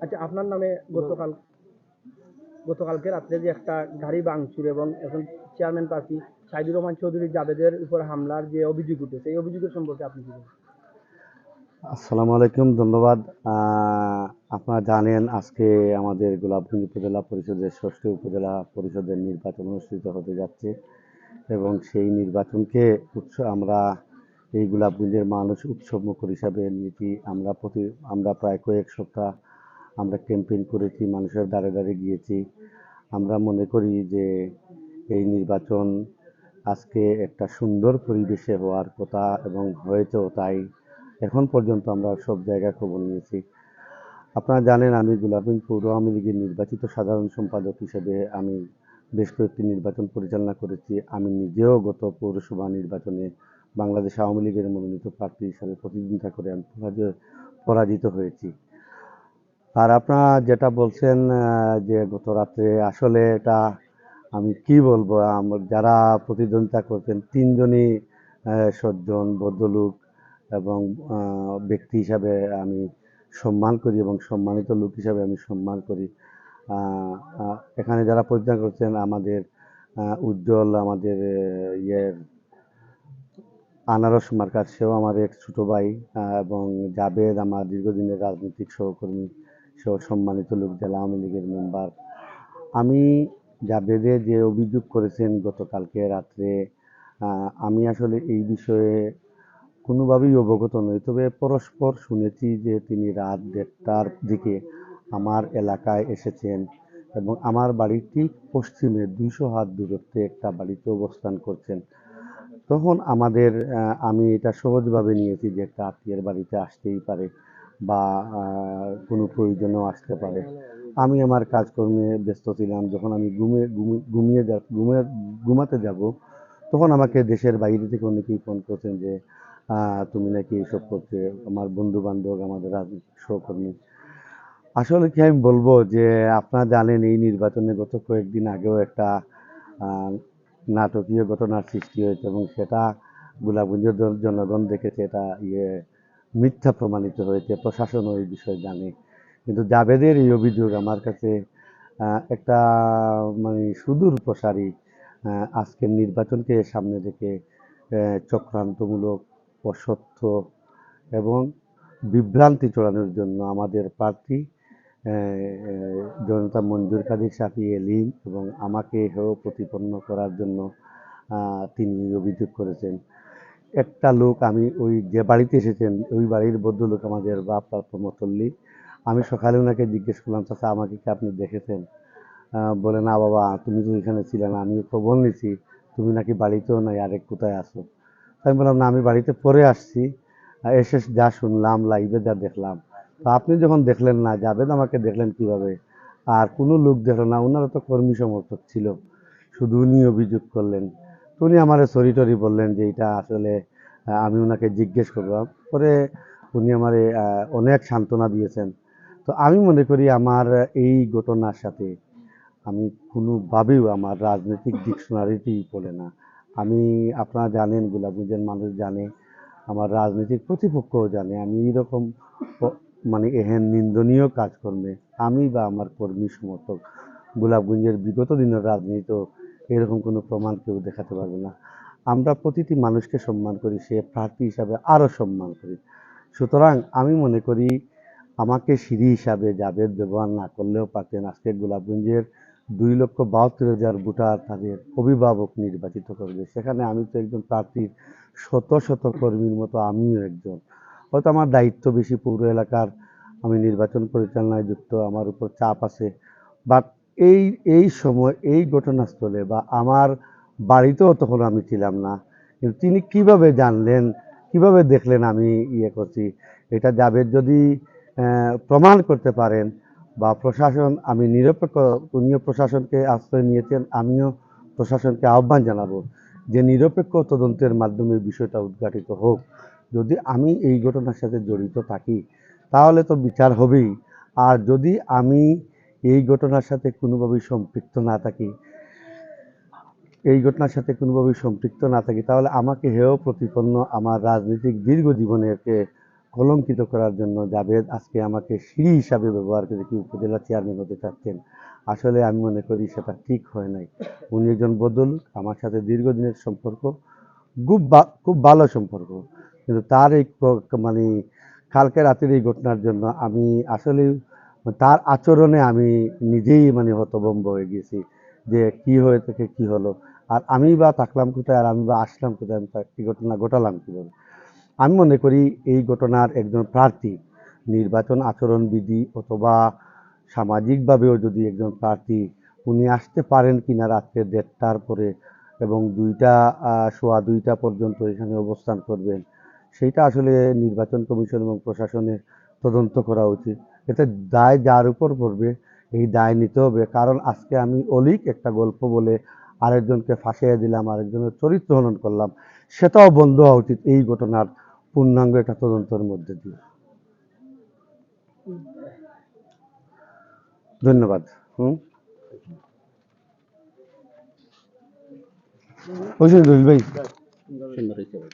আচ্ছা, আপনার নামে গতকালকে রাত্রে যে একটা গাড়ি ভাঙচুর এবং এখন চেয়ারম্যান প্রার্থী সাইদুর রহমান চৌধুরী জাবেদের উপর হামলার যে অভিযোগ উঠেছে, এই অভিযোগের সম্পর্কে আপনি কি বলবেন? আসসালামু আলাইকুম, ধন্যবাদ। আপনারা জানেন আজকে আমাদের গোলাপগঞ্জ উপজেলা পরিষদের ৬ষ্ঠ উপজেলা পরিষদের নির্বাচন অনুষ্ঠিত হতে যাচ্ছে এবং সেই নির্বাচনকে আমরা এই গোলাপগঞ্জের মানুষ উৎসবমুখর হিসাবে নিয়েছি। আমরা প্রায় কয়েক সপ্তাহ আমরা ক্যাম্পেইন করেছি, মানুষের দ্বারে দ্বারে গিয়েছি। আমরা মনে করি যে এই নির্বাচন আজকে একটা সুন্দর পরিবেশে হওয়ার কথা এবং হয়েছেও তাই। এখন পর্যন্ত আমরা সব জায়গায় খবর নিয়েছি। আপনারা জানেন আমি গোলাপগঞ্জ পৌর আওয়ামী লীগের নির্বাচিত সাধারণ সম্পাদক হিসেবে আমি বেশ কয়েকটি নির্বাচন পরিচালনা করেছি। আমি নিজেও গত পৌরসভা নির্বাচনে বাংলাদেশ আওয়ামী লীগের মনোনীত প্রার্থী হিসাবে প্রতিদ্বন্দ্বিতা করে আমি পরাজিত হয়েছি। আর আপনারা যেটা বলছেন যে গত রাত্রে, আসলে এটা আমি কি বলবো, যারা প্রতিদ্বন্দ্বিতা করছেন তিনজনই সজ্জন ভদ্রলোক এবং ব্যক্তি হিসাবে আমি সম্মান করি এবং সম্মানিত লোক হিসাবে আমি সম্মান করি। এখানে যারা প্রতিদ্বন্দ্বিতা করছেন আমাদের উজ্জ্বল, আমাদের ইয়ের আনারস মার্কার, সেও আমার এক ছোট ভাই, এবং জাবেদ আমার দীর্ঘদিনের রাজনৈতিক সহকর্মী, সেও সম্মানিত লোক, জেলা আওয়ামী লীগের মেম্বার। আমি জাবেদে যে অভিযোগ করেছেন গতকালকে রাত্রে, আমি আসলে এই বিষয়ে কোনোভাবেই অবগত নই, তবে পরস্পর শুনেছি যে তিনি রাত 1:30টার দিকে আমার এলাকায় এসেছেন এবং আমার বাড়ির ঠিক পশ্চিমে 200 হাত দূরত্বে একটা বাড়িতে অবস্থান করছেন। তখন আমি এটা সহজভাবে নিয়েছি যে একটা আত্মীয়ের বাড়িতে আসতেই পারে বা কোনো প্রয়োজনেও আসতে পারে। আমি আমার কাজকর্মে ব্যস্ত ছিলাম। যখন আমি ঘুমাতে যাব, তখন আমাকে দেশের বাইরে থেকে অনেকেই ফোন করছেন যে তুমি নাকি এইসব করছে, আমার বন্ধু বান্ধব, আমাদের রাজনৈতিক সহকর্মী। আসলে কি আমি বলবো যে আপনারা জানেন এই নির্বাচনে গত কয়েকদিন আগেও একটা আহ, নাটকীয় ঘটনার সৃষ্টি হয়েছে এবং সেটা গোলাপগঞ্জের জনগণ দেখেছে, এটা মিথ্যা প্রমাণিত হয়েছে, প্রশাসনও এই বিষয়ে জানে। কিন্তু জাবেদের এই অভিযোগ আমার কাছে একটা মানে সুদূর প্রসারী, আজকের নির্বাচনকে সামনে রেখে চক্রান্তমূলক, অসত্য এবং বিভ্রান্তি ছড়ানোর জন্য আমাদের প্রার্থী জনতা মঞ্জুর কাদের শাফি এলিম এবং আমাকে হেয় প্রতিপন্ন করার জন্য তিনি অভিযোগ করেছেন। একটা লোক, আমি ওই যে বাড়িতে এসেছেন ওই বাড়ির ভদ্রলোক আমাদের বাপ প্রমতল্লী। আমি সকালে ওনাকে জিজ্ঞেস করলাম, চাচা আমাকে কি আপনি দেখেছেন? বলে, না বাবা, তুমি তো এখানে ছিলে না, আমিও খবর নিয়েছি তুমি নাকি বাড়িতেও নাই, আরেক কোথায় আসো। আমি বললাম, না আমি বাড়িতে পরে আসছি, এসে যা শুনলাম, লাইভে যা দেখলাম। তো আপনি যখন দেখলেন না, জাবেদ আমাকে দেখলেন কিভাবে? আর কোনো লোক দেখলো না, ওনারা তো কর্মী সমর্থক ছিল, শুধু উনি অভিযোগ করলেন। তো উনি আমার সরি টরি বললেন যে এটা আসলে আমি ওনাকে জিজ্ঞেস করলাম, পরে উনি আমার অনেক সান্ত্বনা দিয়েছেন। তো আমি মনে করি আমার এই ঘটনার সাথে আমি কোনোভাবেও আমার রাজনৈতিক ডিকশনারিতেই পড়ে না। আমি, আপনারা জানেন, গোলাপগঞ্জের মানুষ জানে, আমার রাজনৈতিক প্রতিপক্ষও জানে, আমি এইরকম মানে এহেন নিন্দনীয় কাজকর্মে আমি বা আমার কর্মী সমর্থক গোলাপগঞ্জের বিগত দিনের রাজনীতি এরকম কোনো প্রমাণ কেউ দেখাতে পারবে না। আমরা প্রতিটি মানুষকে সম্মান করি, সে প্রার্থী হিসাবে আরও সম্মান করি। সুতরাং আমি মনে করি আমাকে সিঁড়ি হিসাবে জাবেদ ব্যবহার না করলেও পারতেন। আজকে গোলাপগঞ্জের 2,72,000 ভোটার তাদের অভিভাবক নির্বাচিত করবে, সেখানে আমি তো একজন প্রার্থীর শত শত কর্মীর মতো আমিও একজন। হয়তো আমার দায়িত্ব বেশি, পৌর এলাকার আমি নির্বাচন পরিচালনায় যুক্ত, আমার উপর চাপ আছে। বাট এই এই সময় এই ঘটনাস্থলে বা আমার বাড়িতেও তখন আমি ছিলাম না, কিন্তু তিনি কিভাবে জানলেন, কিভাবে দেখলেন আমি করছি, এটা জাবেদ যদি প্রমাণ করতে পারেন বা প্রশাসন, আমি নিরপেক্ষ, উনিও প্রশাসনকে আশ্রয় নিয়েছেন, আমিও প্রশাসনকে আহ্বান জানাবো যে নিরপেক্ষ তদন্তের মাধ্যমে বিষয়টা উদ্ঘাটিত হোক। যদি আমি এই ঘটনার সাথে জড়িত থাকি তাহলে তো বিচার হবেই। আর যদি আমি এই ঘটনার সাথে কোনোভাবেই সম্পৃক্ত না থাকি, তাহলে আমাকে হেয় প্রতিপন্ন, আমার রাজনৈতিক দীর্ঘ জীবনকে কলঙ্কিত করার জন্য জাভেদ আজকে আমাকে সিঁড়ি হিসাবে ব্যবহার করে কি উপজেলা চেয়ারম্যান হতে চাচ্ছেন, আসলে আমি মনে করি সেটা ঠিক হয় নাই। উনি একজন বদল, আমার সাথে দীর্ঘদিনের সম্পর্ক, খুব ভালো সম্পর্ক, কিন্তু তার এই মানে কালকে রাতের এই ঘটনার জন্য আমি আসলে তার আচরণে আমি নিজেই মানে হতভম্ব হয়ে গেছি যে কি হয়ে থেকে কি হলো। আর আমি বা থাকলাম কোথায়, আর আমি বা আসলাম কোথায়, আমি এই ঘটনা ঘটালাম কীভাবে। আমি মনে করি এই ঘটনার একজন প্রার্থী নির্বাচন আচরণবিধি অথবা সামাজিকভাবেও যদি একজন প্রার্থী উনি আসতে পারেন কিনা রাত্রে 1:30টার পরে এবং 2টা পর্যন্ত এখানে অবস্থান করবেন, সেইটা আসলে নির্বাচন কমিশন এবং প্রশাসনের তদন্ত করা উচিত। এতে দায় যার উপর পড়বে এই দায় নিতে হবে, কারণ আজকে আমি অলিক একটা গল্প বলে আরেকজনকে ফাঁসিয়ে দিলাম, আরেকজনের চরিত্র হনন করলাম, সেটাও বন্ধ হওয়া উচিত এই ঘটনার পূর্ণাঙ্গ একটা তদন্তের মধ্যে দিয়ে। ধন্যবাদ। ওই ভাই সুন্দর হয়েছে ভাই।